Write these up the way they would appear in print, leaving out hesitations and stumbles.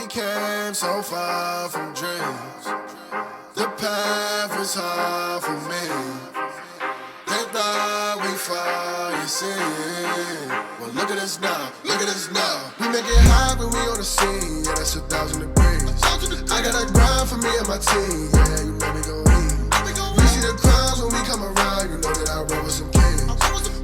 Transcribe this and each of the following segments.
We came so far from dreams. The path was hard for me. They thought we fall, you see. Well, look at us now, look at us now. We make it hot when we on the scene, yeah, that's 1,000 degrees. I got a grind for me and my team, yeah, you know we gon' eat. We see the crowds when we come around, you know that I roll with some kings.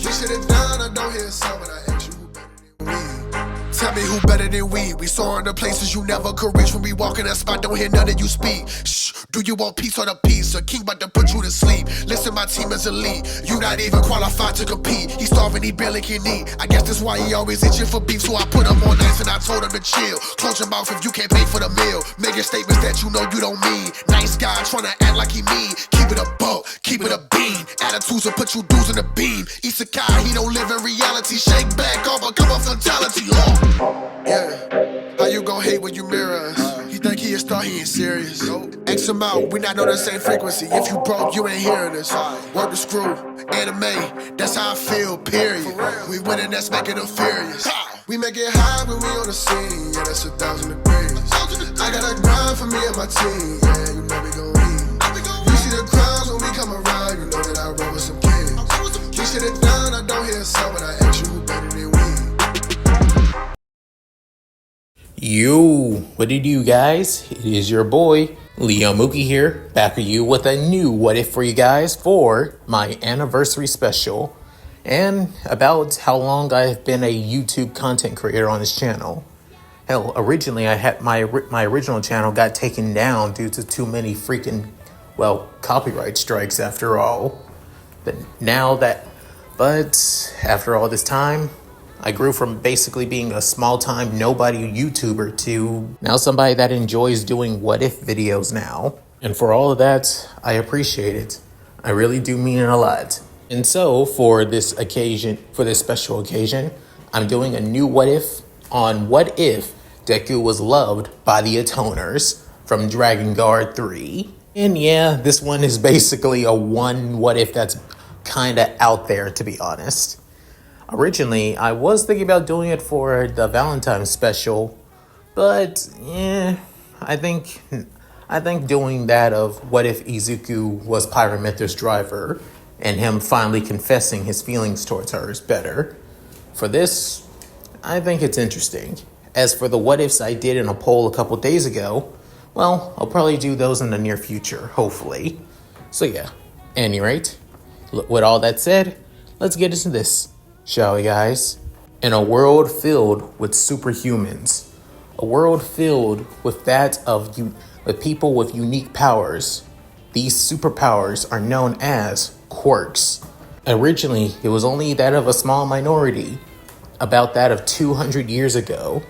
We sit it down, I don't hear a sound, but I ask you who better than we. Tell me who better than we. We soaring to places you never could reach. When we walk in that spot, don't hear none of you speak. Shh, do you want peace or the peace? A king about to put you to sleep. Listen, my team is elite. You not even qualified to compete. He starving, he barely can eat. I guess that's why he always itching for beef. So I put him on ice and I told him to chill. Close your mouth if you can't pay for the meal. Making statements that you know you don't mean. Nice guy trying to act like he mean. Keep it a buck, keep it a bean. Attitudes will put you dudes in the beam. Isekai, he don't live in reality. Shake back, all become a fatality. Yeah, how you gon' hate when you mirror us? He think he a star, he ain't serious. X him out, we not on the same frequency. If you broke, you ain't hearing us. Work the screw, anime, that's how I feel, period. We winning, that's making them furious. We make it high when we on the scene, yeah, that's 1,000 degrees. I got a grind for me and my team, yeah, you know we gon' eat. We see the crowds when we come around, you know that I roll with some kings. We sit it down, I don't hear a sound, but I ask you who better than we. Yo, what do you do, guys? It is your boy, Leo Mookie here, back with you with a new What If for you guys for my anniversary special and about how long I've been a YouTube content creator on this channel. Hell, originally I had my original channel got taken down due to too many freaking, copyright strikes after all. But after all this time, I grew from basically being a small-time nobody YouTuber to now somebody that enjoys doing what if videos now. And for all of that, I appreciate it. I really do mean it a lot. And so for this special occasion, I'm doing a new what if on what if Deku was loved by the Intoners from Drakengard 3. And yeah, this one is basically a one what if that's kinda out there, to be honest. Originally, I was thinking about doing it for the Valentine's special, but I think doing that of what if Izuku was Pyramithra's driver and him finally confessing his feelings towards her is better. For this, I think it's interesting. As for the what ifs I did in a poll a couple days ago, well, I'll probably do those in the near future, hopefully. So yeah, any rate, with all that said, let's get into this. Shall we, guys? In a world filled with superhumans, a world filled with with people with unique powers, these superpowers are known as quirks. Originally, it was only that of a small minority, about that of 200 years ago,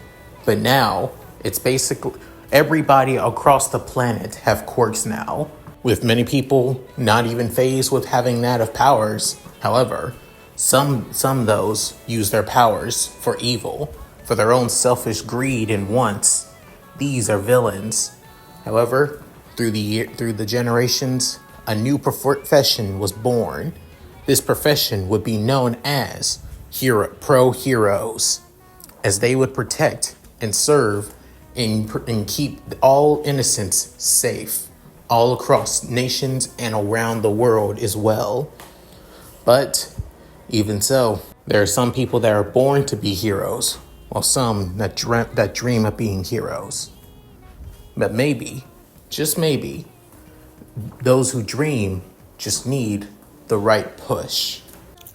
but now it's basically everybody across the planet have quirks now, with many people not even fazed with having that of powers. However, Some those use their powers for evil, for their own selfish greed and wants. These are villains. However, through the generations, a new profession was born. This profession would be known as pro-heroes, as they would protect and serve and keep all innocents safe, all across nations and around the world as well. But even so, there are some people that are born to be heroes, while some that dream of being heroes. But maybe, just maybe, those who dream just need the right push.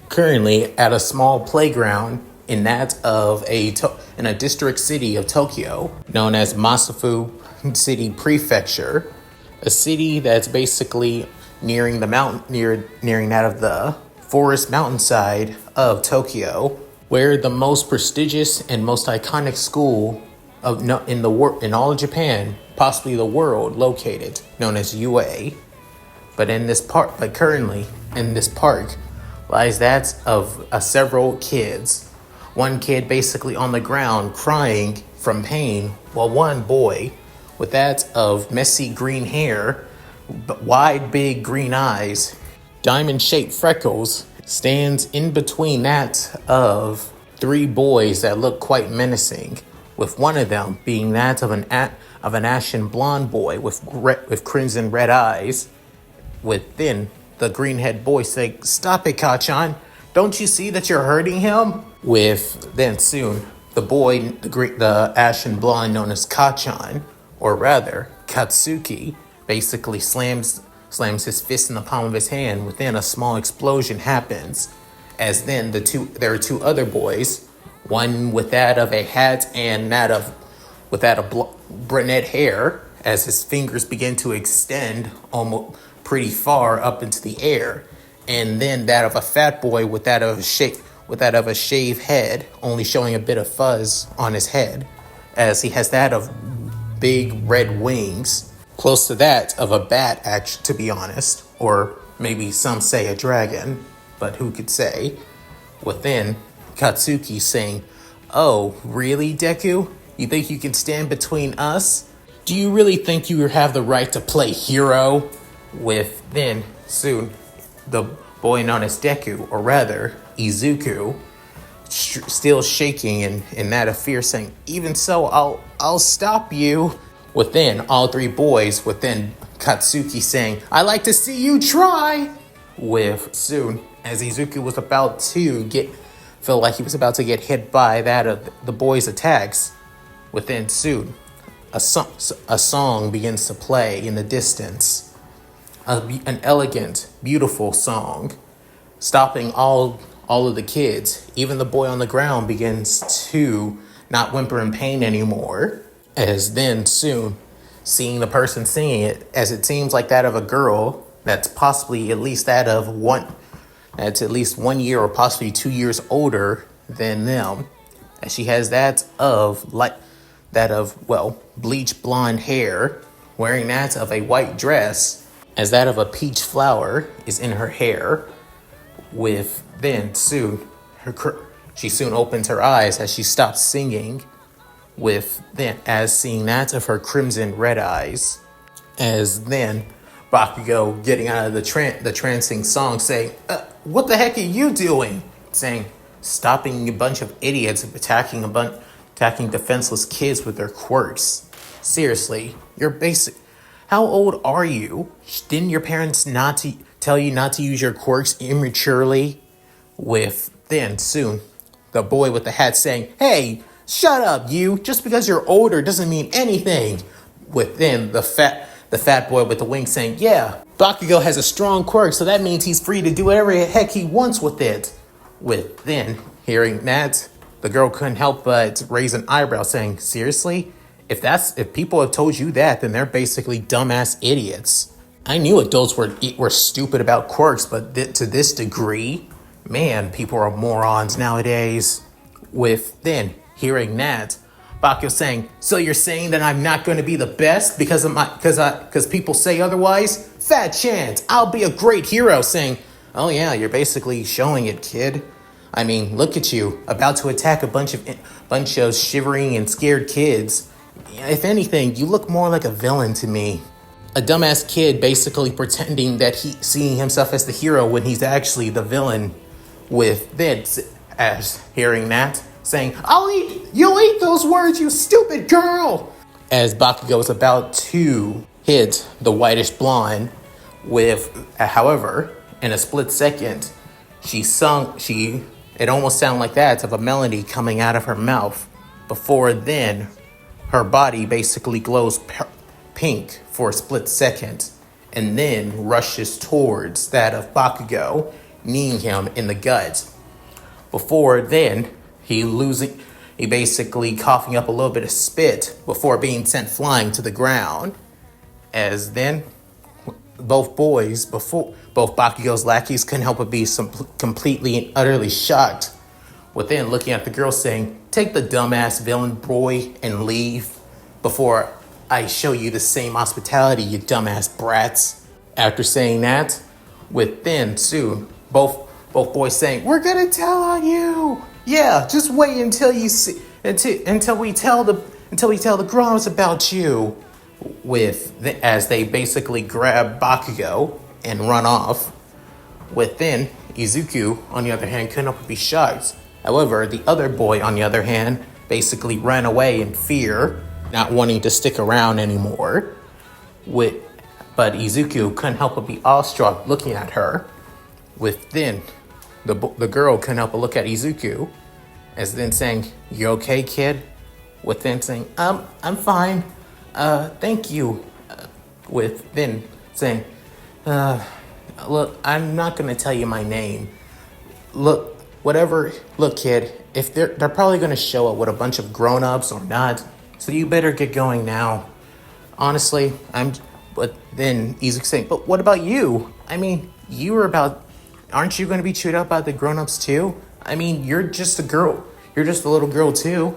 Currently, at a small playground in a district city of Tokyo, known as Masafu City Prefecture, a city that's basically nearing that of the forest mountainside of Tokyo, where the most prestigious and most iconic school in all of Japan, possibly the world, located, known as UA. But currently in this park lies that of several kids. One kid basically on the ground crying from pain, while one boy with that of messy green hair, wide big green eyes, diamond-shaped freckles, stands in between that of three boys that look quite menacing, with one of them being that of an ashen blonde boy with crimson red eyes, with then the green-head boy saying, "Stop it, Kachan. Don't you see that you're hurting him?" With then soon the boy, the ashen blonde known as Kachan, or rather Katsuki, basically slams his fist in the palm of his hand. Within a small explosion happens, as then there are two other boys, one with that of a hat and that of brunette hair, as his fingers begin to extend almost pretty far up into the air, and then that of a fat boy with that of a shaved head, only showing a bit of fuzz on his head, as he has that of big red wings, close to that of a bat, actually, to be honest, or maybe some say a dragon, but who could say? Within, Katsuki saying, "Oh, really, Deku? You think you can stand between us? Do you really think you have the right to play hero?" With then, soon, the boy known as Deku, or rather, Izuku, still shaking in that of fear, saying, "Even so, I'll stop you." Within, all three boys, within Katsuki saying, "I like to see you try." With soon, as Izuku was about to feel like he was about to get hit by that of the boys' attacks, within soon, a song begins to play in the distance. An elegant, beautiful song, stopping all of the kids. Even the boy on the ground begins to not whimper in pain anymore, as then soon, seeing the person singing it, as it seems like that of a girl that's possibly at least that's at least 1 year or possibly 2 years older than them, as she has that of bleach blonde hair, wearing that of a white dress, as that of a peach flower is in her hair. With then soon, she soon opens her eyes as she stops singing, with then as seeing that of her crimson red eyes, as then Bakugo getting out of the trancing song saying, "What the heck are you doing?" Saying, "Stopping a bunch of idiots attacking defenseless kids with their quirks. Seriously, you're basic. How old are you? Didn't your parents tell you not to use your quirks immaturely?" With then soon, the boy with the hat saying, "Hey, shut up, you. Just because you're older doesn't mean anything." With then the fat boy with the wings saying, "Yeah, Bakugo has a strong quirk, so that means he's free to do whatever the heck he wants with it." With then hearing that, the girl couldn't help but raise an eyebrow, saying, "Seriously? If people have told you that, then they're basically dumbass idiots. I knew adults were stupid about quirks, but to this degree, man, people are morons nowadays." With then hearing that, Bakugo saying, "So you're saying that I'm not going to be the best because people say otherwise? Fat chance! I'll be a great hero." Saying, "Oh yeah, you're basically showing it, kid. I mean, look at you, about to attack a bunch of shivering and scared kids. If anything, you look more like a villain to me. A dumbass kid basically pretending that he's seeing himself as the hero when he's actually the villain." With this, as hearing that, saying, "You'll eat those words, you stupid girl!" As Bakugo is about to hit the whitish blonde, however, in a split second, it almost sounded like that of a melody coming out of her mouth. Before then, her body basically glows pink for a split second, and then rushes towards that of Bakugo, kneeing him in the gut. Before then, he basically coughing up a little bit of spit before being sent flying to the ground. As then, both Bakugo's lackeys couldn't help but be completely and utterly shocked. Within looking at the girl saying, "Take the dumbass villain boy and leave before I show you the same hospitality, you dumbass brats." After saying that, within soon, both boys saying, "We're gonna tell on you. Yeah, just wait until we tell the grown-ups about you." As they basically grab Bakugo and run off. Within, Izuku, on the other hand, couldn't help but be shocked. However, the other boy, on the other hand, basically ran away in fear, not wanting to stick around anymore. But Izuku couldn't help but be awestruck looking at her. With then, the girl couldn't help but look at Izuku, as then saying, "You okay, kid?" With then saying, I'm fine. Thank you." With then saying, "Look, I'm not gonna tell you my name. Look, kid, if they're probably gonna show up with a bunch of grown-ups or not, so you better get going now. Honestly, but then Izuku saying, "But what about you? I mean, aren't you gonna be chewed up by the grown-ups too? I mean, you're just a girl. You're just a little girl too."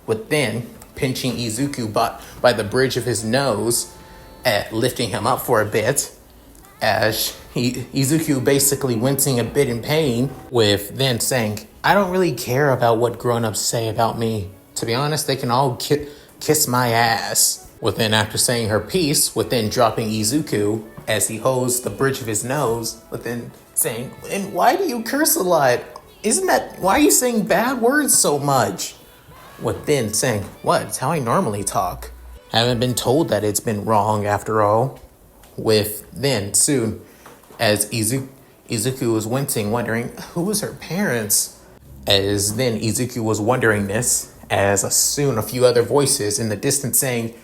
With then pinching Izuku by the bridge of his nose, lifting him up for a bit, as Izuku basically wincing a bit in pain, with then saying, "I don't really care about what grown-ups say about me. To be honest, they can all kiss my ass." Within, after saying her piece, within dropping Izuku as he holds the bridge of his nose, within saying, "And why do you curse a lot? Why are you saying bad words so much?" Within saying, "What? It's how I normally talk. Haven't been told that it's been wrong after all." With then soon, as Izuku was wincing, wondering who was her parents. As then Izuku was wondering this, as soon a few other voices in the distance saying,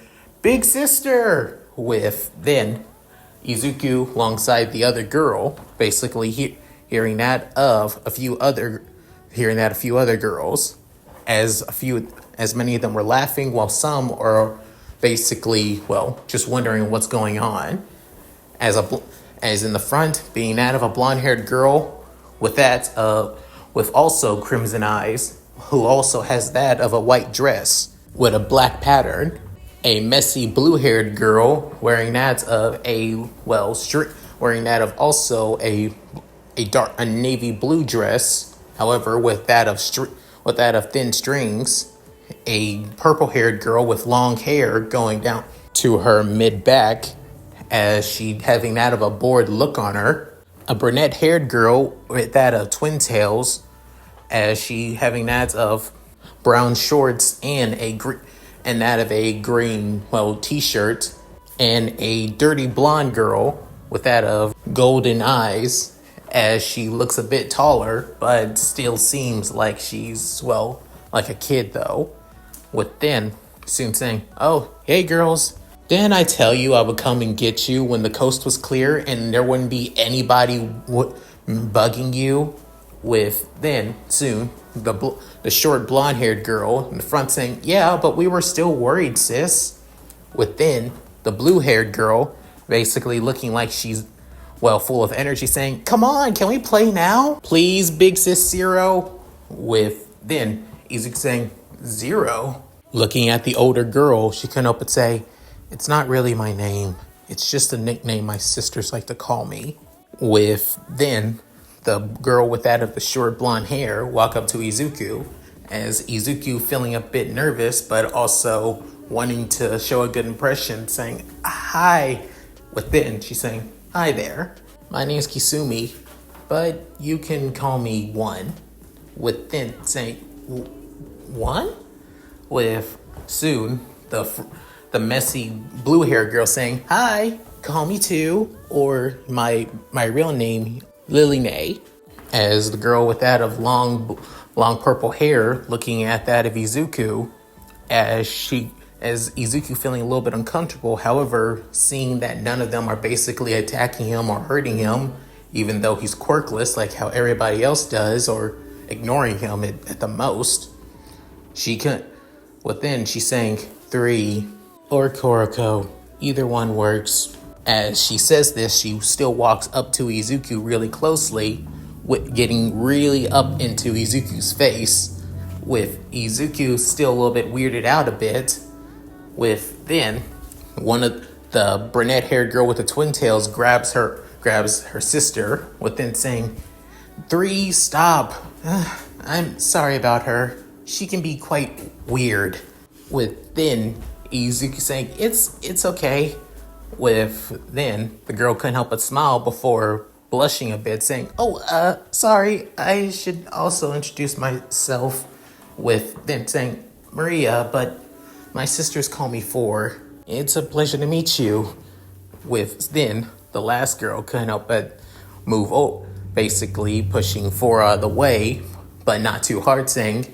"Big sister!" With then Izuku alongside the other girl, basically hearing that of a few other girls, as many of them were laughing, while some are basically, just wondering what's going on. As in the front, being that of a blonde-haired girl with also crimson eyes, who also has that of a white dress with a black pattern. A messy blue-haired girl wearing that of also a navy blue dress, however with that of thin strings. A purple-haired girl with long hair going down to her mid-back, as she having that of a bored look on her. A brunette-haired girl with that of twin tails, as she having that of brown shorts and that of a green t-shirt. And a dirty blonde girl with that of golden eyes, as she looks a bit taller but still seems like she's like a kid though. With then soon saying, "Oh, hey girls, didn't I tell you I would come and get you when the coast was clear and there wouldn't be anybody bugging you?" With then soon the short blonde-haired girl in the front saying, "Yeah, but we were still worried, sis." With then the blue-haired girl basically looking like she's full of energy saying, "Come on, can we play now? Please, big sis Zero." With then Izuku saying, "Zero?" Looking at the older girl, she couldn't help but say, "It's not really my name. It's just a nickname my sisters like to call me." With then the girl with that of the short blonde hair walk up to Izuku, as Izuku feeling a bit nervous but also wanting to show a good impression, saying, "Hi." With then she's saying, "Hi there. My name's Kisumi, but you can call me One." With then saying, "One?" With soon the messy blue-haired girl saying, "Hi, call me Two, or my real name, Lily Nay." As the girl with that of long purple hair looking at that of Izuku, as Izuku feeling a little bit uncomfortable, however, seeing that none of them are basically attacking him or hurting him, even though he's quirkless like how everybody else does, or ignoring him at the most. She couldn't. Within, she's saying, "3 or Koroko, either one works." As she says this, she still walks up to Izuku really closely, getting really up into Izuku's face, with Izuku still a little bit weirded out a bit. With then, one of the brunette-haired girl with the twin tails grabs her sister, with then saying, "3, stop. I'm sorry about her. She can be quite weird." With then Izuku saying, It's okay." With then the girl couldn't help but smile before blushing a bit, saying, "Oh, sorry, I should also introduce myself." With then saying, Maria, but my sisters call me 4. It's a pleasure to meet you. With then, the last girl couldn't help but move over, basically pushing 4 out of the way, but not too hard, saying,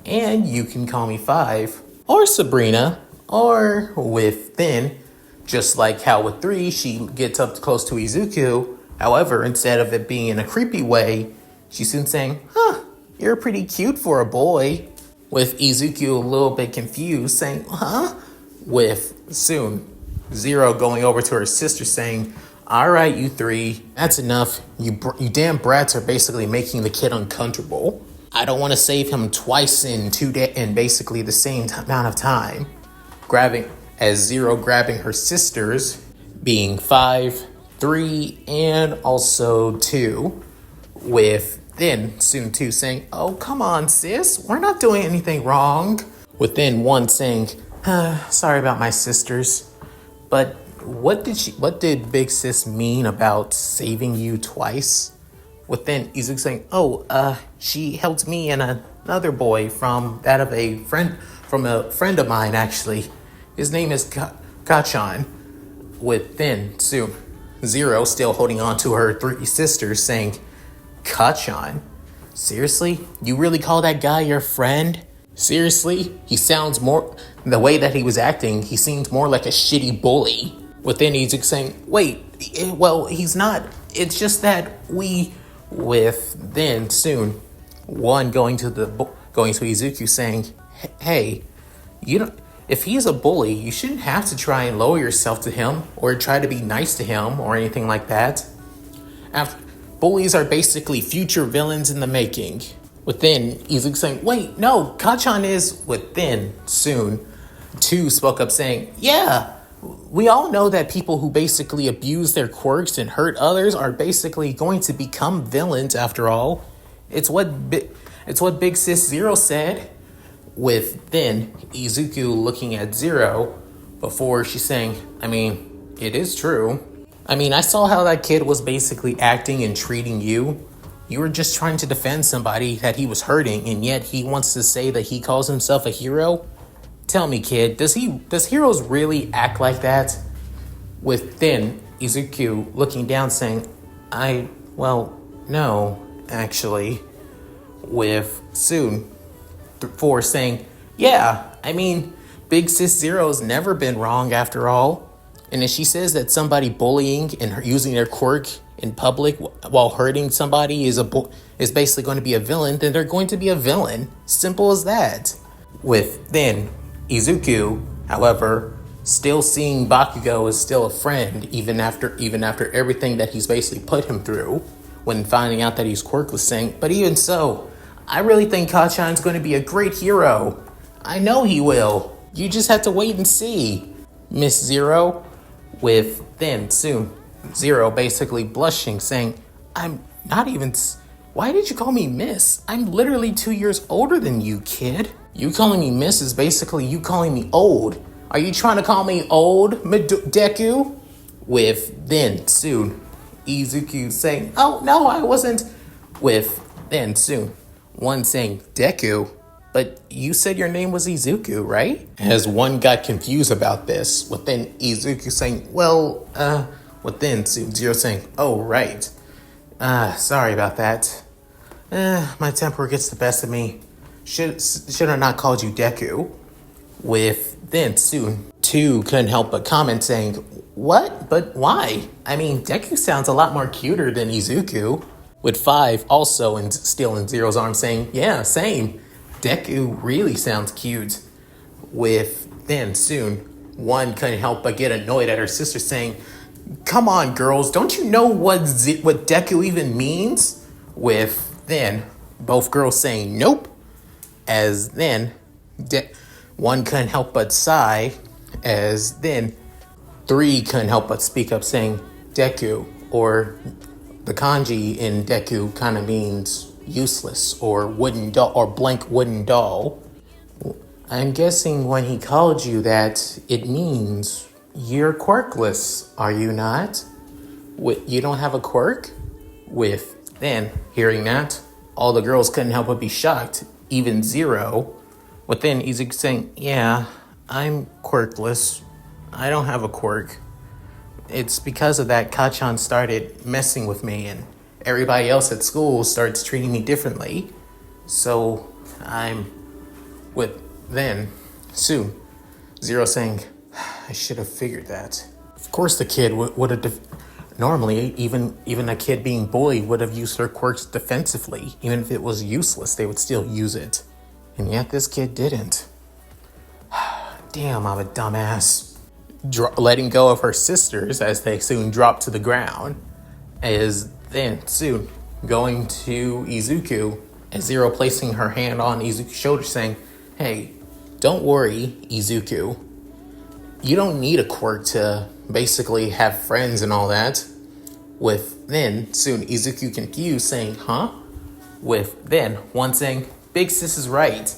and you can call me 5, or Sabrina, or with then, just like how with 3, she gets up close to Izuku. However, instead of it being in a creepy way, she's soon saying, you're pretty cute for a boy. With Izuku a little bit confused, saying, huh? With soon 0 going over to her sister saying, all right, you 3, that's enough. You damn brats are basically making the kid uncomfortable. I don't want to save him twice in basically the same amount of time. Grabbing 0 grabbing her sisters, being 5, 3, and also 2, with then soon 2 saying, oh, come on, sis, we're not doing anything wrong. With then 1 saying, sorry about my sisters, but what did Big Sis mean about saving you twice? With then Izuku saying, she helped me and another boy from a friend of mine, actually. His name is Kachan. With then soon 0 still holding on to her 3 sisters saying, Kachan? Seriously? You really call that guy your friend? Seriously? He sounds more, the way that he was acting, he seems more like a shitty bully. Within Izuku saying, wait, well, he's not, it's just that with then soon 1 going to Izuku saying, hey, you don't, if he's a bully, you shouldn't have to try and lower yourself to him or try to be nice to him or anything like that. Bullies are basically future villains in the making. Within Izuku saying, wait, no, Kachan is. Within soon 2 spoke up saying, yeah, we all know that people who basically abuse their quirks and hurt others are basically going to become villains after all. It's what Big Sis 0 said. With then Izuku looking at 0 before she's saying, I mean, it is true. I mean, I saw how that kid was basically acting and treating you. You were just trying to defend somebody that he was hurting, and yet he wants to say that he calls himself a hero? Tell me, kid, does heroes really act like that? With then Izuku looking down saying, no, actually. With soon 4 saying, yeah, I mean, Big Sis 0's never been wrong after all. And if she says that somebody bullying and using their quirk in public while hurting somebody is basically going to be a villain, then they're going to be a villain. Simple as that. With then Izuku, however, still seeing Bakugo as still a friend even after everything that he's basically put him through when finding out that he's quirkless, saying, but even so, I really think Kachan's going to be a great hero. I know he will. You just have to wait and see. Miss 0, with then soon 0 basically blushing, saying, I'm not even... Why did you call me Miss? I'm literally 2 years older than you, kid. You calling me Miss is basically you calling me old. Are you trying to call me old, Deku? With then soon Izuku saying, oh, no, I wasn't. With then soon 1 saying, Deku, but you said your name was Izuku, right? As 1 got confused about this, with then Izuku saying, well, with then 0 saying, oh, right. Sorry about that. My temper gets the best of me. Should have not called you Deku. With then soon 2 couldn't help but comment saying, what? But why? I mean, Deku sounds a lot more cuter than Izuku. With 5 also still in 0's arm saying, yeah, same. Deku really sounds cute. With then soon 1 couldn't help but get annoyed at her sister saying, come on, girls, don't you know what Deku even means? With then both girls saying nope. As then 1 couldn't help but sigh. As then 3 couldn't help but speak up saying Deku, or the kanji in Deku kind of means useless or wooden doll or blank wooden doll. I'm guessing when he called you that, it means you're quirkless, are you not? You don't have a quirk? With then hearing that, all the girls couldn't help but be shocked. Even 0, Within Izuku saying, yeah, I'm quirkless. I don't have a quirk. It's because of that Kachan started messing with me and everybody else at school starts treating me differently. So I'm with then soon. Zero saying, I should have figured that. Of course the kid would have normally even a kid being bullied would have used their quirks defensively. Even if it was useless, they would still use it. And yet this kid didn't. Damn, I'm a dumbass. Letting go of her sisters as they soon drop to the ground, is then soon going to Izuku, and Zero placing her hand on Izuku's shoulder saying, hey, don't worry, Izuku. You don't need a quirk to basically have friends and all that. With then soon Izuku confused saying, huh? With then one saying, Big Sis is right.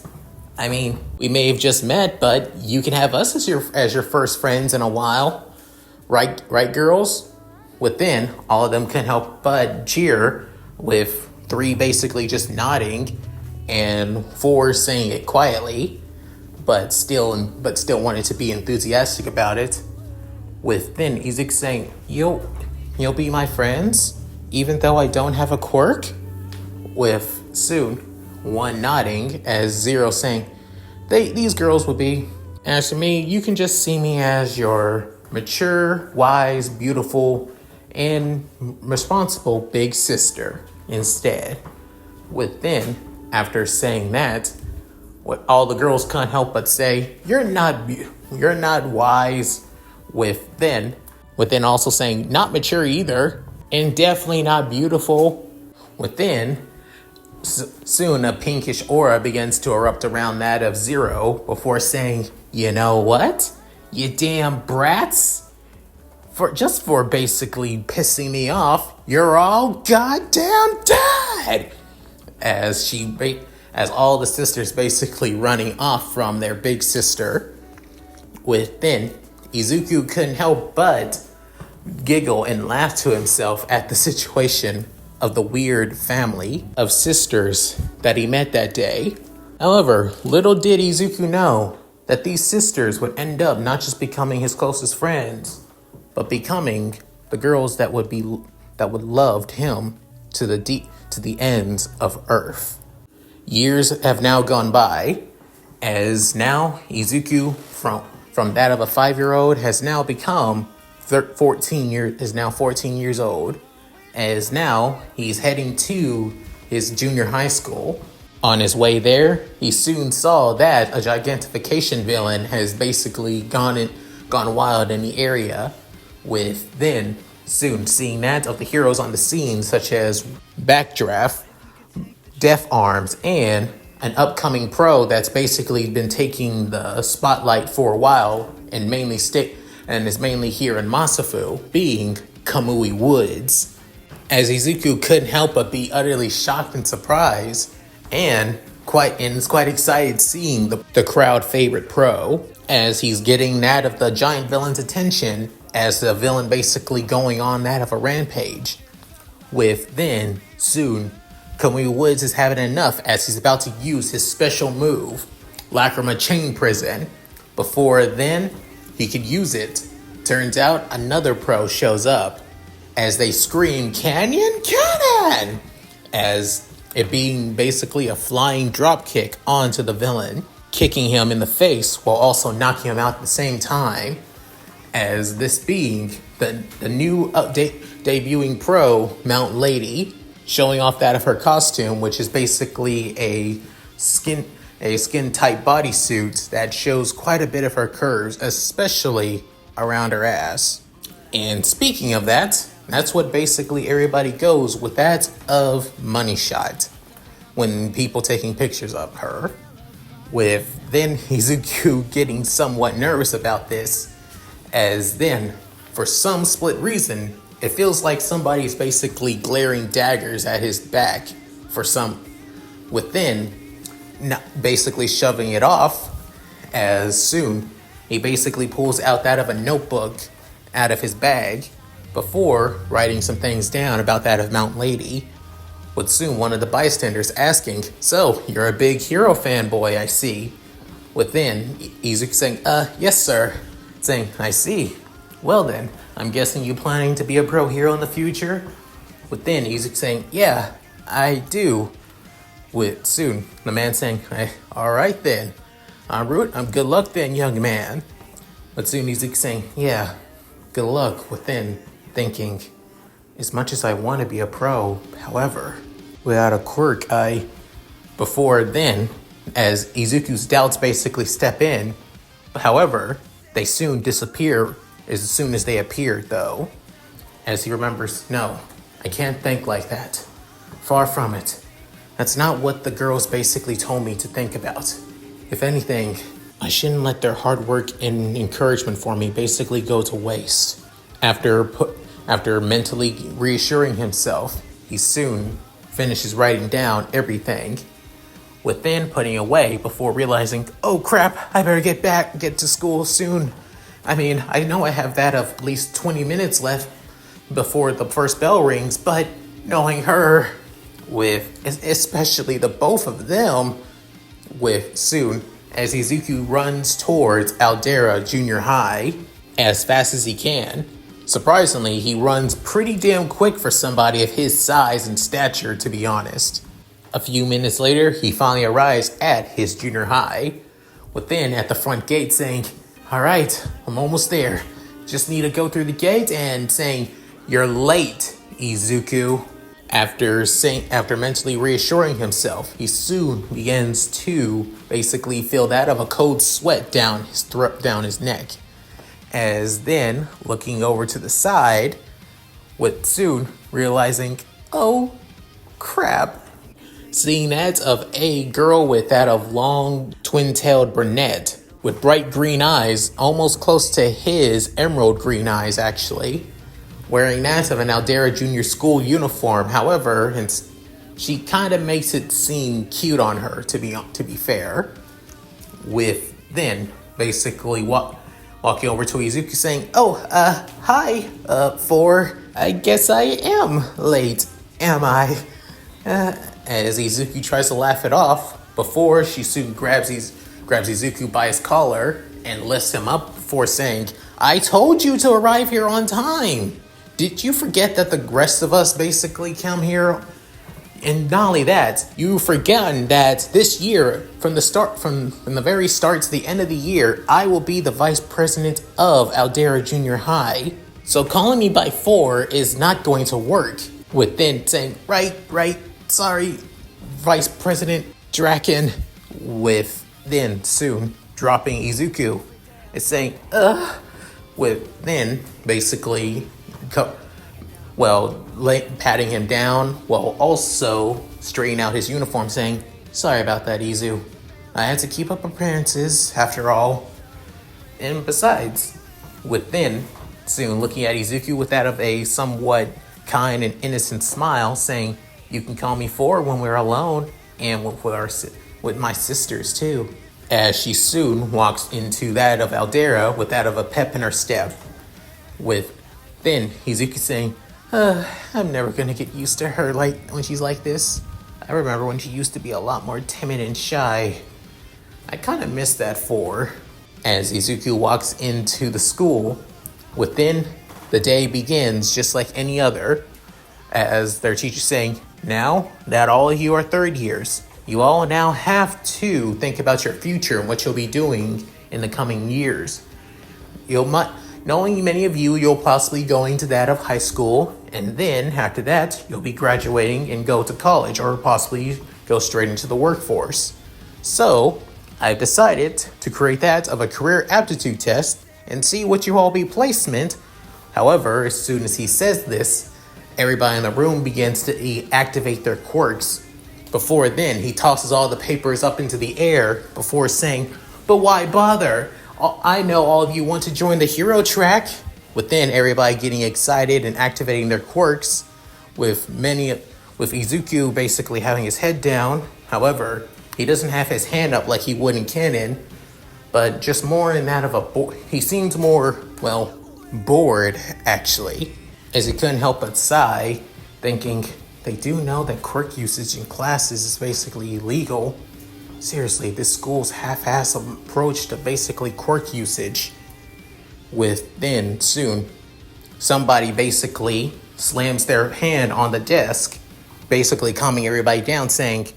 I mean, we may have just met, but you can have us as your first friends in a while. Right, girls? Within, all of them can help but cheer, with 3 basically just nodding and 4 saying it quietly, but still wanted to be enthusiastic about it. With then Izuku saying, You'll be my friends, even though I don't have a quirk? With soon 1 nodding as 0 saying, these girls would be. As for me, you can just see me as your mature, wise, beautiful, and responsible big sister instead. With then, after saying that, what all the girls can't help but say, you're not wise. Within also saying, not mature either, and definitely not beautiful. Within, soon a pinkish aura begins to erupt around that of 0 before saying, you know what? You damn brats. For basically pissing me off, you're all goddamn dead. As all the sisters basically running off from their big sister. Within, Izuku couldn't help but giggle and laugh to himself at the situation of the weird family of sisters that he met that day. However, little did Izuku know that these sisters would end up not just becoming his closest friends, but becoming the girls that would loved him to the ends of Earth. Years have now gone by, as now Izuku from that of a 5-year-old has now become 14 years old. As now he's heading to his junior high school. On his way there, he soon saw that a gigantification villain has basically gone wild in the area, with then soon seeing that of the heroes on the scene such as Backdraft, Deaf Arms, and an upcoming pro that's basically been taking the spotlight for a while and is mainly here in Masafu, being Kamui Woods. As Izuku couldn't help but be utterly shocked and surprised, and is quite excited seeing the crowd favorite pro, as he's getting that of the giant villain's attention, as the villain basically going on that of a rampage. With then, soon, Kamui Woods is having enough as he's about to use his special move, Lacrima Chain Prison. Before then, he could use it. Turns out another pro shows up, as they scream, Canyon Cannon! As it being basically a flying drop kick onto the villain, kicking him in the face while also knocking him out at the same time. As this being the new debuting pro, Mount Lady, showing off that of her costume, which is basically a skin tight bodysuit that shows quite a bit of her curves, especially around her ass. And speaking of that, that's what basically everybody goes with that of Money Shot when people taking pictures of her. With then Izuku getting somewhat nervous about this, as then, for some split reason, it feels like somebody's basically glaring daggers at his back within, basically shoving it off, as soon he basically pulls out that of a notebook out of his bag, before writing some things down about that of Mount Lady, with soon one of the bystanders asking, so, you're a big hero fanboy, I see. Within, Izuku saying, yes sir. Saying, I see. Well then, I'm guessing you planning to be a pro hero in the future? Within, Izuku saying, yeah, I do. With soon, the man saying, alright then. Good luck then, young man. But soon Izuku saying, yeah, good luck. Within, thinking, as much as I want to be a pro, however, without a quirk, before then, as Izuku's doubts basically step in, however, they soon disappear as soon as they appear, though. As he remembers, no, I can't think like that. Far from it. That's not what the girls basically told me to think about. If anything, I shouldn't let their hard work and encouragement for me basically go to waste. After mentally reassuring himself, he soon finishes writing down everything, within putting away before realizing, oh crap, I better get to school soon. I mean, I know I have that of at least 20 minutes left before the first bell rings, but knowing her, with especially the both of them, with soon, as Izuku runs towards Aldera Junior High as fast as he can. Surprisingly, he runs pretty damn quick for somebody of his size and stature, to be honest. A few minutes later, he finally arrives at his junior high, within at the front gate saying, alright, I'm almost there. Just need to go through the gate and saying, you're late, Izuku. After mentally reassuring himself, he soon begins to basically feel that of a cold sweat down his throat, down his neck. As then, looking over to the side, with soon realizing, oh, crap. Seeing that of a girl with that of long, twin-tailed brunette, with bright green eyes, almost close to his emerald green eyes, actually. Wearing that of an Aldera Junior School uniform, however, and she kind of makes it seem cute on her, to be fair. With then, basically, walking over to Izuku saying, hi, I guess I am late, am I? As Izuku tries to laugh it off, before she soon grabs Izuku by his collar and lifts him up before saying, I told you to arrive here on time. Did you forget that the rest of us basically come here? And not only that, you've forgotten that this year, from the very start to the end of the year, I will be the vice president of Aldera Junior High. So calling me by 4 is not going to work. With then saying, right, sorry, Vice President Draken. With then soon dropping Izuku. It's saying, with then basically, patting him down while also straightening out his uniform, saying, sorry about that, Izu. I had to keep up appearances, after all. And besides, within, soon looking at Izuku with that of a somewhat kind and innocent smile, saying, you can call me 4 when we're alone, and with my sisters too. As she soon walks into that of Aldera with that of a pep in her step. With then Izuku saying, I'm never gonna get used to her when she's like this. I remember when she used to be a lot more timid and shy. I kind of miss that 4. As Izuku walks into the school, within the day begins just like any other, as their teacher saying, now that all of you are third years, you all now have to think about your future and what you'll be doing in the coming years. Knowing many of you'll possibly going to that of high school, and then after that, you'll be graduating and go to college or possibly go straight into the workforce. So, I've decided to create that of a career aptitude test and see what you all be placement. However, as soon as he says this, everybody in the room begins to activate their quirks. Before then, he tosses all the papers up into the air before saying, but why bother? I know all of you want to join the hero track. Within, everybody getting excited and activating their quirks, with Izuku basically having his head down. However, he doesn't have his hand up like he would in canon, but just more in that of he seems more, bored, actually, as he couldn't help but sigh, thinking, they do know that quirk usage in classes is basically illegal. seriously, this school's half-ass approach to basically quirk usage. With then, soon, somebody basically slams their hand on the desk, basically calming everybody down, saying,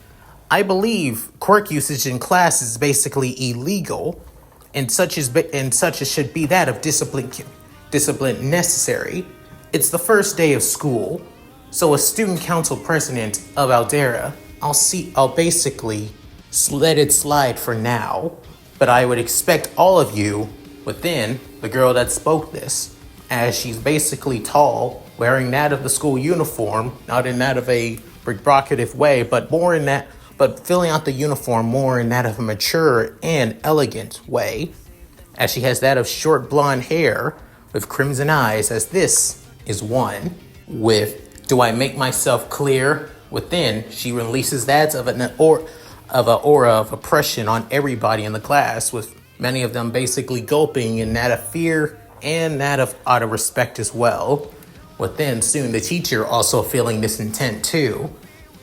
I believe quirk usage in class is basically illegal, and such as should be that of discipline necessary. It's the first day of school, so as student council president of Aldera, I'll basically let it slide for now, but I would expect all of you within the girl that spoke this, as she's basically tall, wearing that of the school uniform, not in that of a provocative way, but more in that, but filling out the uniform more in that of a mature and elegant way, as she has that of short blonde hair with crimson eyes, as this is one with, do I make myself clear? Within, she releases that of an aura of oppression on everybody in the class, with many of them basically gulping in that of fear and that of out of respect as well. Within, soon the teacher also feeling this intent too,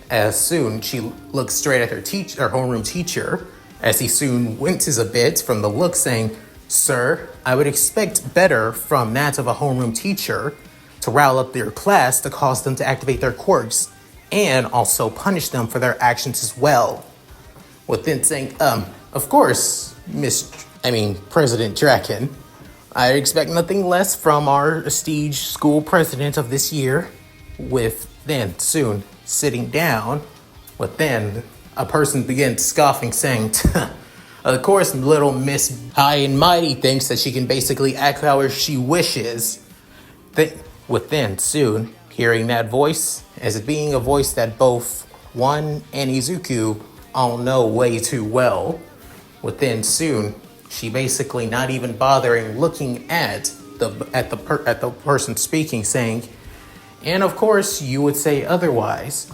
as soon she looks straight at her homeroom teacher, as he soon winces a bit from the look, saying, Sir, I would expect better from that of a homeroom teacher to rile up their class to cause them to activate their quirks and also punish them for their actions as well. Within saying, of course, President Draken, I expect nothing less from our prestige school president of this year. With then soon sitting down, with then a person begins scoffing, saying, of course, little Miss High and Mighty thinks that she can basically act however she wishes. Within soon hearing that voice, as it being a voice that both One and Izuku all know way too well. Within soon, she basically not even bothering looking at the person speaking, saying, and of course you would say otherwise.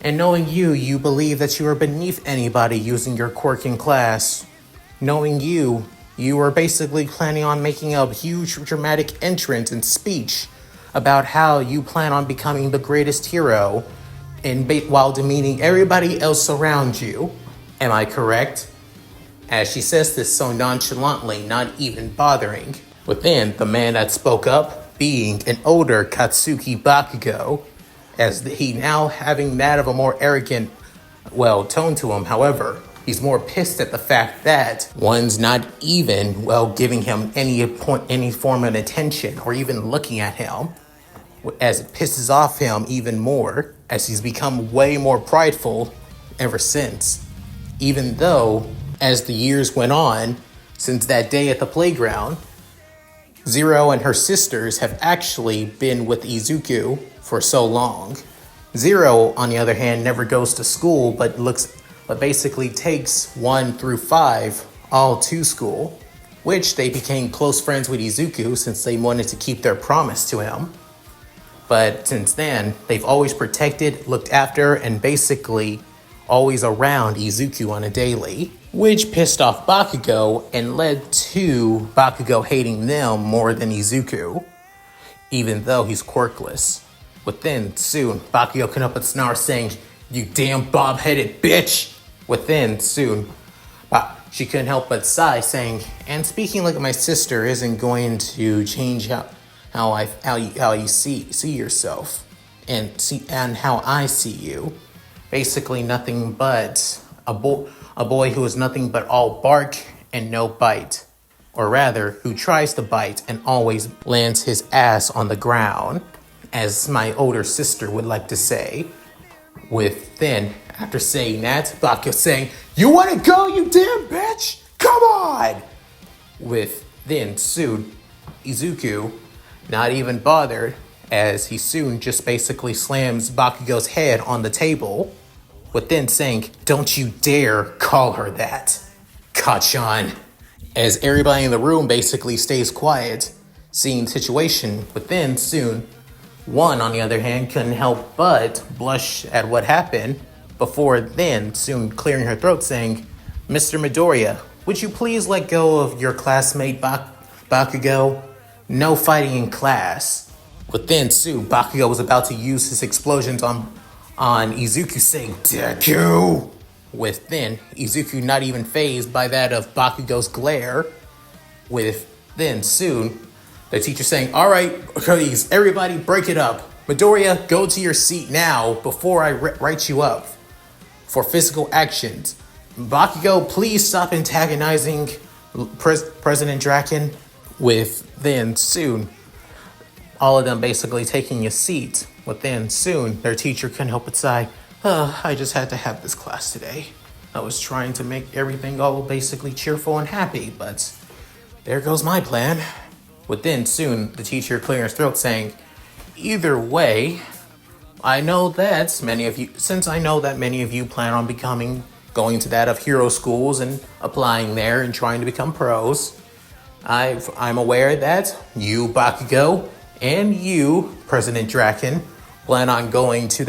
And knowing you believe that you are beneath anybody using your quirk in class. Knowing you are basically planning on making a huge dramatic entrance and speech about how you plan on becoming the greatest hero while demeaning everybody else around you. Am I correct? As she says this so nonchalantly, not even bothering. Within, the man that spoke up being an older Katsuki Bakugo, as he now having that of a more arrogant, tone to him. However, he's more pissed at the fact that one's not even, giving him any form of attention or even looking at him, as it pisses off him even more, as he's become way more prideful ever since. Even though, as the years went on, since that day at the playground, Zero and her sisters have actually been with Izuku for so long. Zero, on the other hand, never goes to school, but basically takes 1 through 5 all to school, which they became close friends with Izuku since they wanted to keep their promise to him. But since then, they've always protected, looked after, and basically always around Izuku on a daily, which pissed off Bakugo and led to Bakugo hating them more than Izuku, even though he's quirkless. Within, soon, Bakugo couldn't help but snarl, saying, "You damn bob-headed bitch!" Within, soon, she couldn't help but sigh, saying, "And speaking like my sister isn't going to change how you see yourself, and how I see you. Basically, nothing but a boy who is nothing but all bark and no bite, or rather, who tries to bite and always lands his ass on the ground, as my older sister would like to say." With then, after saying that, Bakugo saying, "You want to go, you damn bitch? Come on!" With then soon, Izuku, not even bothered, as he soon just basically slams Bakugo's head on the table, with then saying, "Don't you dare call her that, Kachan." As everybody in the room basically stays quiet, seeing the situation, but then soon, One, on the other hand, couldn't help but blush at what happened, before then soon clearing her throat, saying, "Mr. Midoriya, would you please let go of your classmate Bakugo? No fighting in class." But then soon, Bakugo was about to use his explosions on Izuku, saying, "Deku!" with then Izuku not even fazed by that of Bakugo's glare, with then soon the teacher saying, "All right, please, everybody break it up. Midoriya, go to your seat now before I write you up for physical actions. Bakugo, please stop antagonizing President Draken," with then soon all of them basically taking a seat. But then soon their teacher couldn't help but sigh, I just had to have this class today. I was trying to make everything all basically cheerful and happy, but there goes my plan. With then soon the teacher clearing his throat saying, "Either way, I know that many of you plan on going to that of hero schools and applying there and trying to become pros. I'm aware that you, Bakugo, and you, President Draken, plan on going to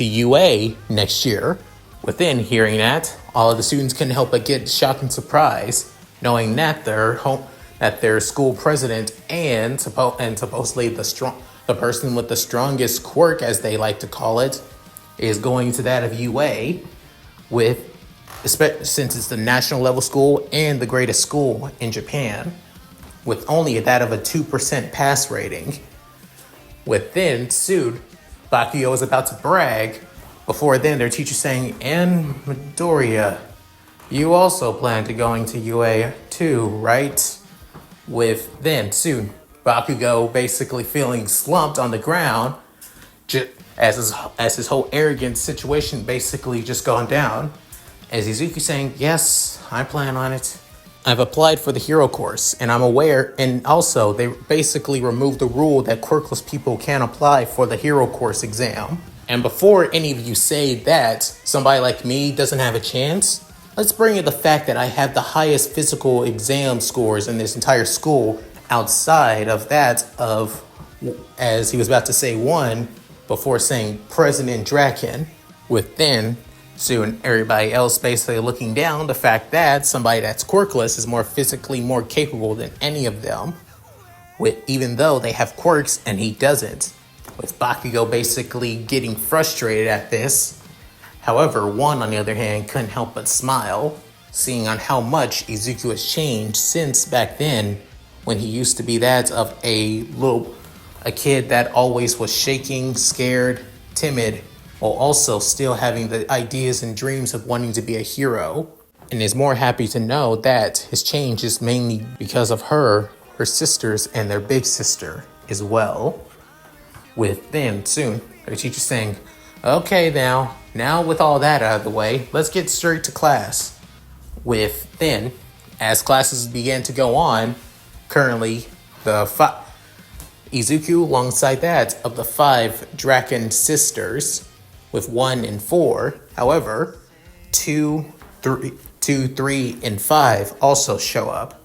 UA next year." Within hearing that, all of the students couldn't help but get shocked and surprised, knowing that their school president and supposedly the person with the strongest quirk, as they like to call it, is going to that of UA, since it's the national level school and the greatest school in Japan, with only that of a 2% pass rating. Within soon, Bakugo was about to brag. Before then, their teacher saying, "And Midoriya, you also plan to going to UA too, right?" With then soon, Bakugo basically feeling slumped on the ground, as his whole arrogant situation basically just gone down. As Izuku saying, "Yes, I plan on it. I've applied for the hero course, and I'm aware," and also they basically removed the rule that quirkless people can't apply for the hero course exam. And before any of you say that somebody like me doesn't have a chance, let's bring in the fact that I have the highest physical exam scores in this entire school, outside of that of, as he was about to say one, before saying President Draken. With then soon everybody else basically looking down the fact that somebody that's quirkless is physically more capable than any of them, even though they have quirks and he doesn't. With Bakugo basically getting frustrated at this. However, one on the other hand couldn't help but smile, seeing on how much Izuku has changed since back then, when he used to be that of a kid that always was shaking, scared, timid, while also still having the ideas and dreams of wanting to be a hero, and is more happy to know that his change is mainly because of her sisters, and their big sister as well. With then soon their teacher saying, "Okay, now with all that out of the way, let's get straight to class." With then, as classes began to go on, currently Izuku alongside that of the 5 Draken sisters, with 1 and 4. However, 2, 3, and 5 also show up,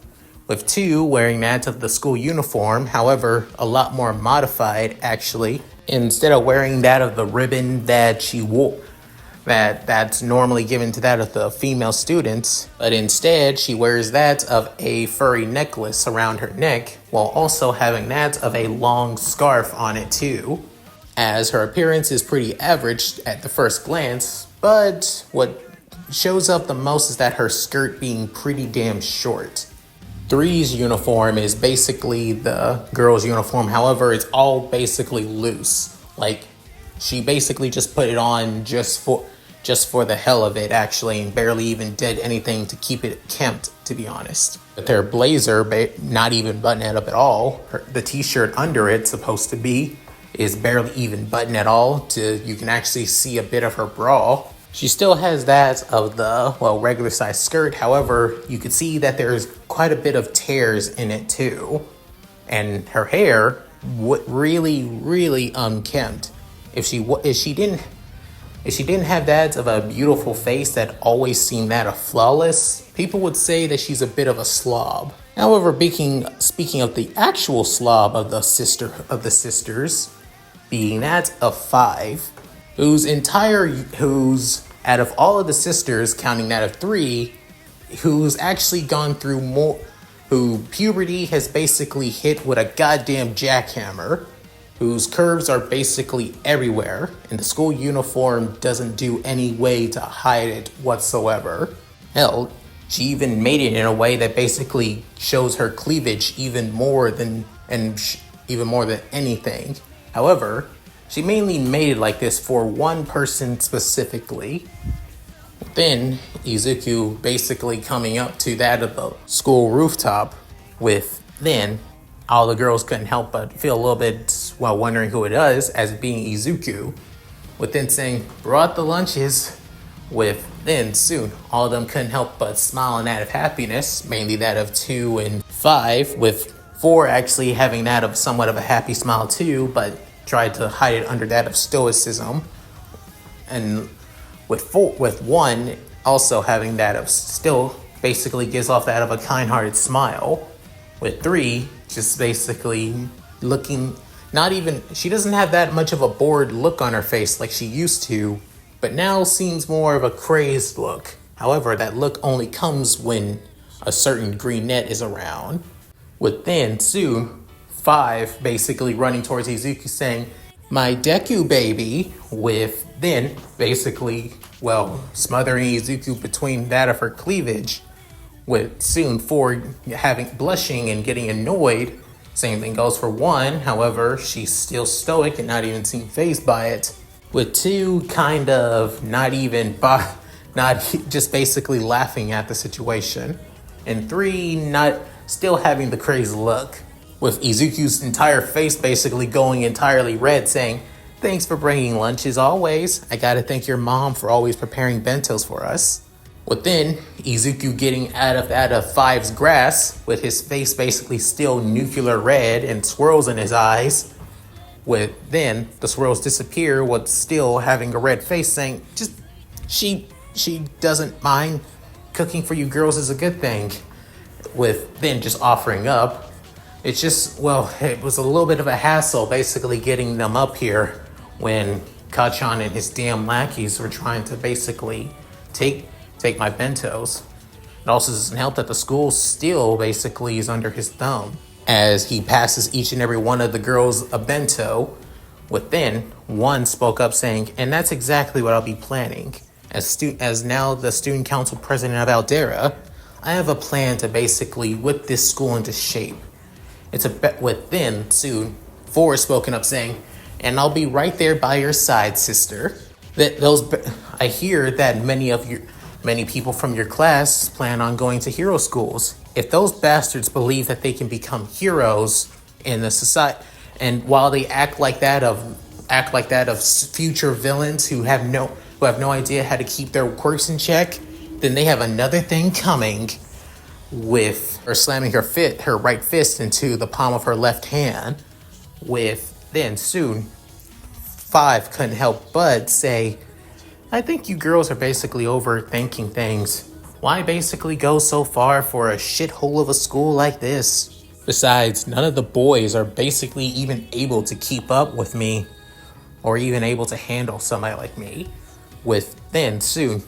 with 2 wearing that of the school uniform, however, a lot more modified actually. Instead of wearing that of the ribbon that she wore, that's normally given to that of the female students, but instead she wears that of a furry necklace around her neck, while also having that of a long scarf on it too. As her appearance is pretty average at the first glance, but what shows up the most is that her skirt being pretty damn short. 3's uniform is basically the girl's uniform, however, it's all basically loose. Like, she basically just put it on just for the hell of it, actually, and barely even did anything to keep it kempt, to be honest. But their blazer, not even buttoned up at all. The t-shirt under it, supposed to be, is barely even buttoned at all. You can actually see a bit of her bra. She still has that of the, regular size skirt. However, you could see that there's quite a bit of tears in it too. And her hair, really, really unkempt. If she didn't have that of a beautiful face that always seemed that of flawless, people would say that she's a bit of a slob. However, speaking of the actual slob of the sisters, being that of 5, who's out of all of the sisters, counting that of 3, who's actually gone through more, who puberty has basically hit with a goddamn jackhammer, whose curves are basically everywhere, and the school uniform doesn't do any way to hide it whatsoever. Hell, she even made it in a way that basically shows her cleavage even more than anything. However, she mainly made it like this for one person specifically. Then Izuku basically coming up to that of the school rooftop with then all the girls couldn't help but feel a little bit while wondering who it was as being Izuku, with then saying brought the lunches, with then soon all of them couldn't help but smiling out of happiness, mainly that of 2 and 5, with 4 actually having that of somewhat of a happy smile too, but tried to hide it under that of stoicism, and with 1 also having that of still basically gives off that of a kind-hearted smile, with 3 just basically looking not even, she doesn't have that much of a bored look on her face like she used to, but now seems more of a crazed look. However, that look only comes when a certain green net is around. With then soon 5 basically running towards Izuku saying, "My Deku baby," with then basically, smothering Izuku between that of her cleavage, with soon 4 having blushing and getting annoyed. Same thing goes for 1, however, she's still stoic and not even seem fazed by it. With 2 kind of not just basically laughing at the situation. And 3 not still having the crazy look, with Izuku's entire face basically going entirely red saying, "Thanks for bringing lunch as always. I gotta thank your mom for always preparing bentos for us." With then Izuku getting out of 5's grasp, with his face basically still nuclear red and swirls in his eyes, with then the swirls disappear with still having a red face saying, just she doesn't mind, cooking for you girls is a good thing, with then just offering up. It's just, it was a little bit of a hassle basically getting them up here when Kachan and his damn lackeys were trying to basically take my bentos. It also doesn't help that the school still basically is under his thumb, as he passes each and every one of the girls a bento, with then 1 spoke up saying, "And that's exactly what I'll be planning. As now the student council president of Aldera, I have a plan to basically whip this school into shape." With then soon 4 spoken up saying, "And I'll be right there by your side, sister." I hear that many people from your class plan on going to hero schools. If those bastards believe that they can become heroes in the society, and while they act like that of future villains who have no idea how to keep their quirks in check, then they have another thing coming, with her slamming her right fist into the palm of her left hand, with then soon 5 couldn't help but say, "I think you girls are basically overthinking things. Why basically go so far for a shithole of a school like this? Besides, none of the boys are basically even able to keep up with me, or even able to handle somebody like me." With then soon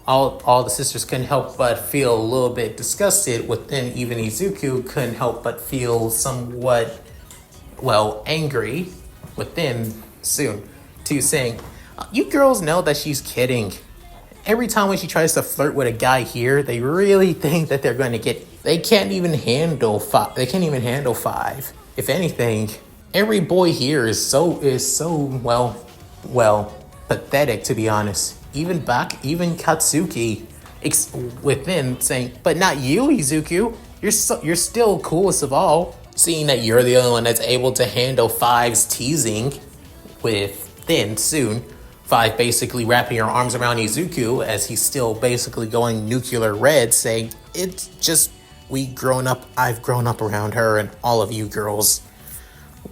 all the sisters couldn't help but feel a little bit disgusted, with then even Izuku couldn't help but feel somewhat, angry, with then soon 2 saying, "You girls know that she's kidding. Every time when she tries to flirt with a guy here, they really think that they're going to they can't even handle 5. They can't even handle 5. If anything, every boy here is so pathetic, to be honest. Even Katsuki within saying, but not you, Izuku. You're still coolest of all, seeing that you're the only one that's able to handle 5's teasing." With then soon 5 basically wrapping her arms around Izuku as he's still basically going nuclear red, saying, "It's just I've grown up around her and all of you girls."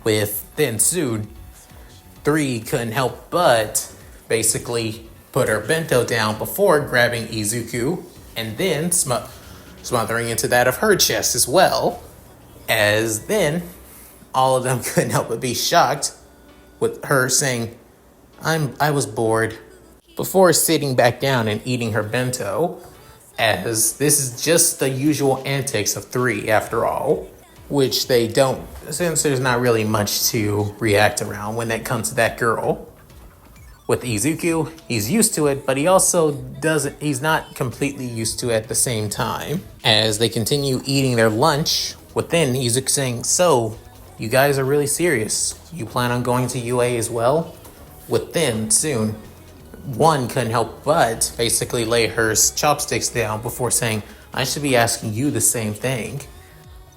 With then soon 3 couldn't help but basically put her bento down before grabbing Izuku and then smothering into that of her chest as well, as then all of them couldn't help but be shocked, with her saying, I was bored," before sitting back down and eating her bento, as this is just the usual antics of 3 after all. which they don't, since there's not really much to react around when it comes to that girl. With Izuku, he's used to it, but he also he's not completely used to it at the same time. As they continue eating their lunch, within Izuku saying, so, you guys are really serious. You plan on going to UA as well? Within, soon, one couldn't help but basically lay her chopsticks down before saying, I should be asking you the same thing.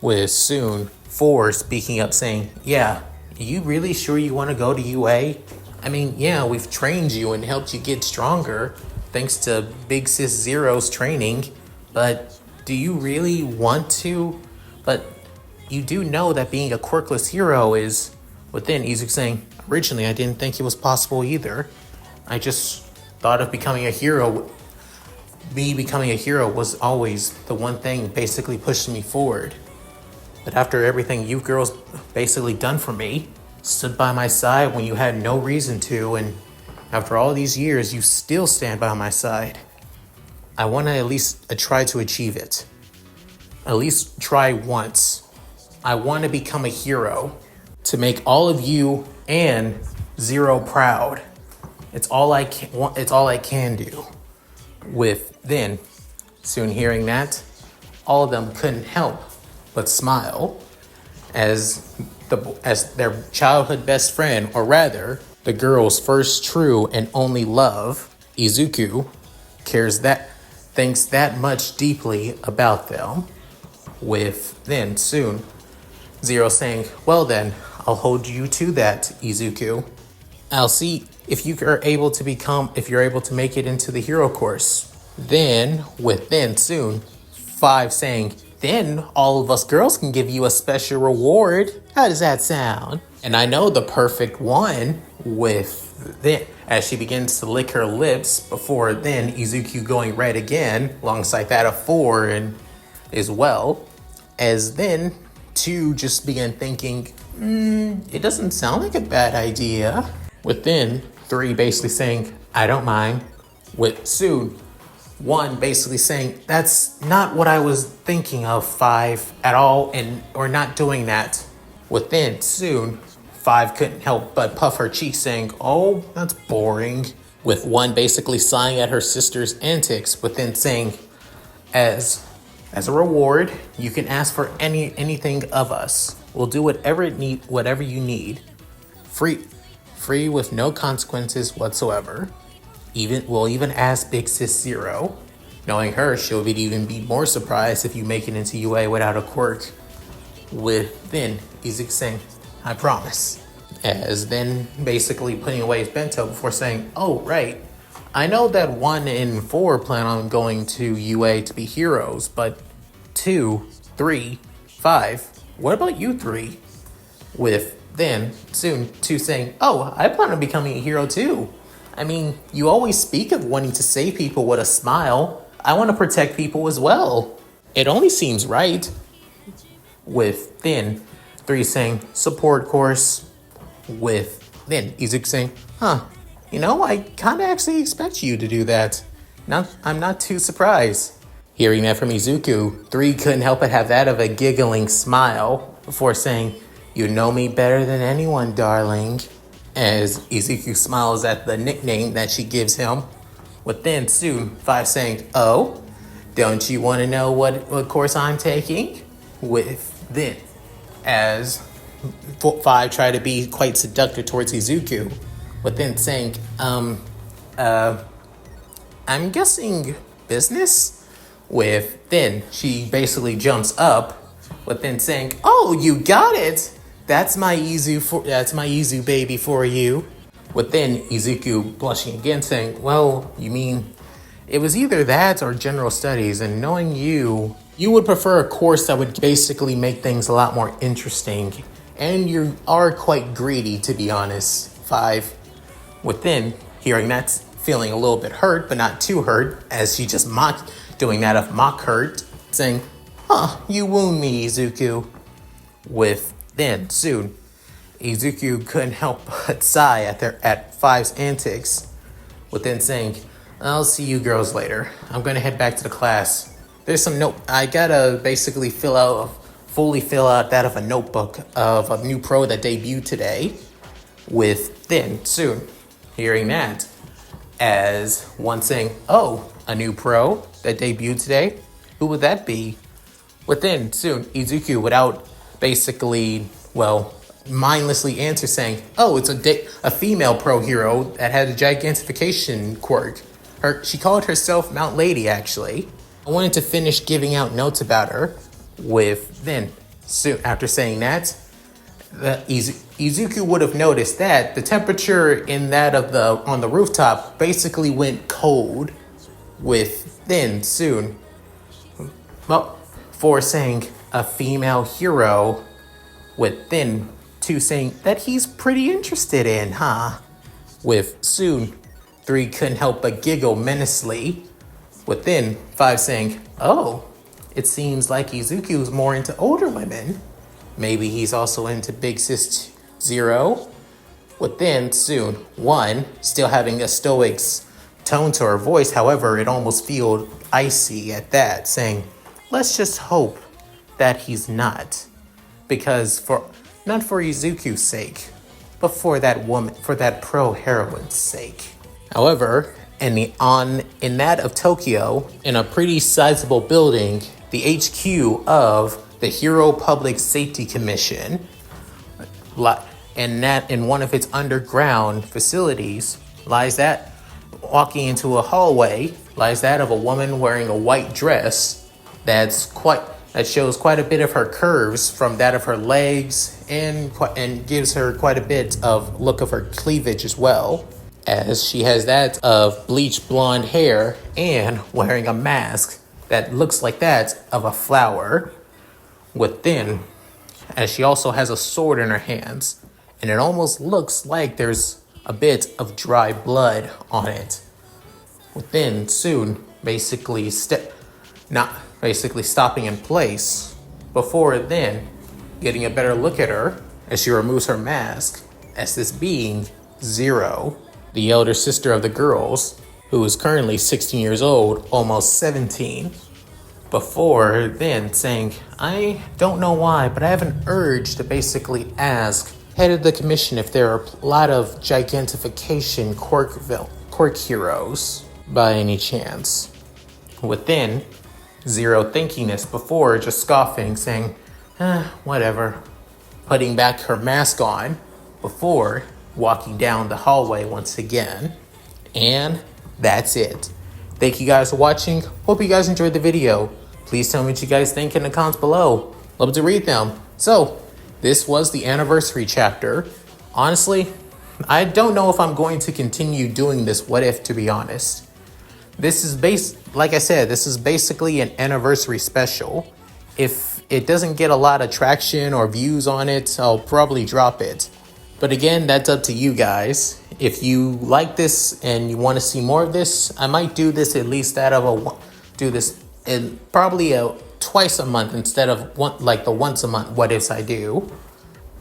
With soon, four speaking up saying, yeah, are you really sure you want to go to UA? I mean, yeah, we've trained you and helped you get stronger thanks to Big Sis Zero's training, but do you really want to? But you do know that being a quirkless hero is within. Izuku saying, originally I didn't think it was possible either. I just thought of becoming a hero. Me becoming a hero was always the one thing basically pushing me forward. But after everything you girls basically done for me, stood by my side when you had no reason to, and after all these years, you still stand by my side. I want to at least try to achieve it. At least try once. I want to become a hero to make all of you and Zero proud. It's all I can do. With then, soon hearing that, all of them couldn't help but smile as their childhood best friend, or rather, the girl's first true and only love, Izuku, thinks that much deeply about them. With then soon, Zero saying, well then, I'll hold you to that, Izuku. I'll see if you're able to make it into the hero course. Then, with then soon, 5 saying, then all of us girls can give you a special reward. How does that sound? And I know the perfect one with then, as she begins to lick her lips before then Izuku going red again, alongside that of 4 and as well, as then 2 just began thinking, it doesn't sound like a bad idea. With then 3 basically saying, I don't mind. With soon 1 basically saying, that's not what I was thinking of, 5 at all, or not doing that. Within soon, 5 couldn't help but puff her cheek saying, oh, that's boring. With 1 basically sighing at her sister's antics, within saying, as a reward, you can ask for anything of us. We'll do whatever you need. Free with no consequences whatsoever. We'll even ask Big Sis Zero. Knowing her, she'll even be more surprised if you make it into UA without a quirk. With then Izuku saying, I promise. As then basically putting away his bento before saying, oh right, I know that 1 and 4 plan on going to UA to be heroes, but 2, 3, 5, what about you 3? With then soon 2 saying, oh, I plan on becoming a hero too. I mean, you always speak of wanting to save people with a smile. I want to protect people as well. It only seems right. With then 3 saying, support course. With then Izuku saying, I kind of actually expect you to do that. I'm not too surprised. Hearing that from Izuku, 3 couldn't help but have that of a giggling smile before saying, you know me better than anyone, darling. As Izuku smiles at the nickname that she gives him. With then soon 5 saying, oh, don't you want to know what course I'm taking? With then, as 5 try to be quite seductive towards Izuku. With then saying, I'm guessing business? With then, she basically jumps up. With then saying, oh, you got it! That's my Izu baby for you. With then Izuku blushing again saying, well, you mean it was either that or general studies, and knowing you would prefer a course that would basically make things a lot more interesting. And you are quite greedy, to be honest. 5. With then hearing that, feeling a little bit hurt, but not too hurt, as she just doing that of mock hurt, saying, you wound me, Izuku. With then, soon, Izuku couldn't help but sigh at 5's antics, with then saying, I'll see you girls later. I'm gonna head back to the class. There's some note. I gotta basically fill out fully fill out that of a notebook of a new pro that debuted today, with then soon hearing that as one saying, oh, a new pro that debuted today? Who would that be? Within soon, Izuku, without basically, well, mindlessly answer saying, oh, it's a female pro hero that had a gigantification quirk. She called herself Mount Lady, actually. I wanted to finish giving out notes about her with then, soon after saying that, Izuku would have noticed that the temperature in that of on the rooftop basically went cold with then soon. Well, for saying a female hero with then 2 saying that he's pretty interested in, huh? With soon 3 couldn't help but giggle menacingly. Within 5 saying, oh, it seems like Izuku's more into older women. Maybe he's also into Big Sis 0. Within soon 1 still having a stoic's tone to her voice, however, it almost feels icy at that, saying, let's just hope that he's not. Because not for Izuku's sake, but for that woman, for that pro heroine's sake. However, in that of Tokyo, in a pretty sizable building, the HQ of the Hero Public Safety Commission, and that in one of its underground facilities lies that, walking into a hallway, lies that of a woman wearing a white dress that shows quite a bit of her curves from that of her legs and gives her quite a bit of look of her cleavage as well, as she has that of bleached blonde hair and wearing a mask that looks like that of a flower within, as she also has a sword in her hands, and it almost looks like there's a bit of dry blood on it. Within soon not basically stopping in place, before then getting a better look at her as she removes her mask, as this being 0, the elder sister of the girls, who is currently 16 years old, almost 17. Before then saying, I don't know why, but I have an urge to basically ask head of the commission if there are a lot of gigantification quirk heroes by any chance. Within 0 thinking this before just scoffing, saying, whatever, putting back her mask on before walking down the hallway once again. And that's it. Thank you guys for watching. Hope you guys enjoyed the video. Please tell me what you guys think in the comments below. Love to read them. So, this was the anniversary chapter. Honestly, I don't know if I'm going to continue doing this what if, to be honest. This is like I said, this is basically an anniversary special. If it doesn't get a lot of traction or views on it, I'll probably drop it. But again, that's up to you guys. If you like this and you want to see more of this, I might do this at least probably twice a month instead of the once a month what ifs I do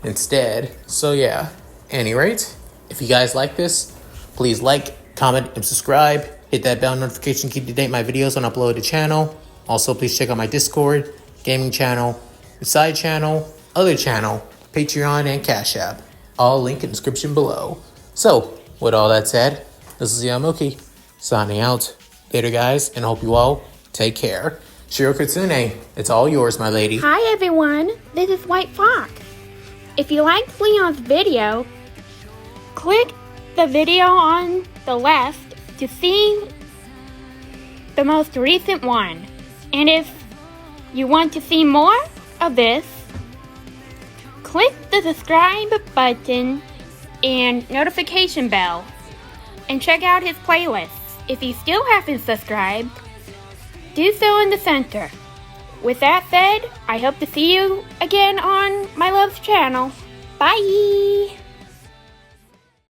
instead. So yeah, at any rate, if you guys like this, please like, comment, and subscribe. Hit that bell notification, keep to date my videos on upload to channel. Also, please check out my Discord, gaming channel, side channel, other channel, Patreon, and Cash App. All linked in the description below. So, with all that said, this is Yamuki, signing out. Later, guys, and hope you all take care. Shiro Kitsune, it's all yours, my lady. Hi, everyone. This is White Fox. If you liked Leon's video, click the video on the left to see the most recent one. And if you want to see more of this, click the subscribe button and notification bell and check out his playlists. If you still haven't subscribed, do so in the center. With that said, I hope to see you again on my love's channel. Bye!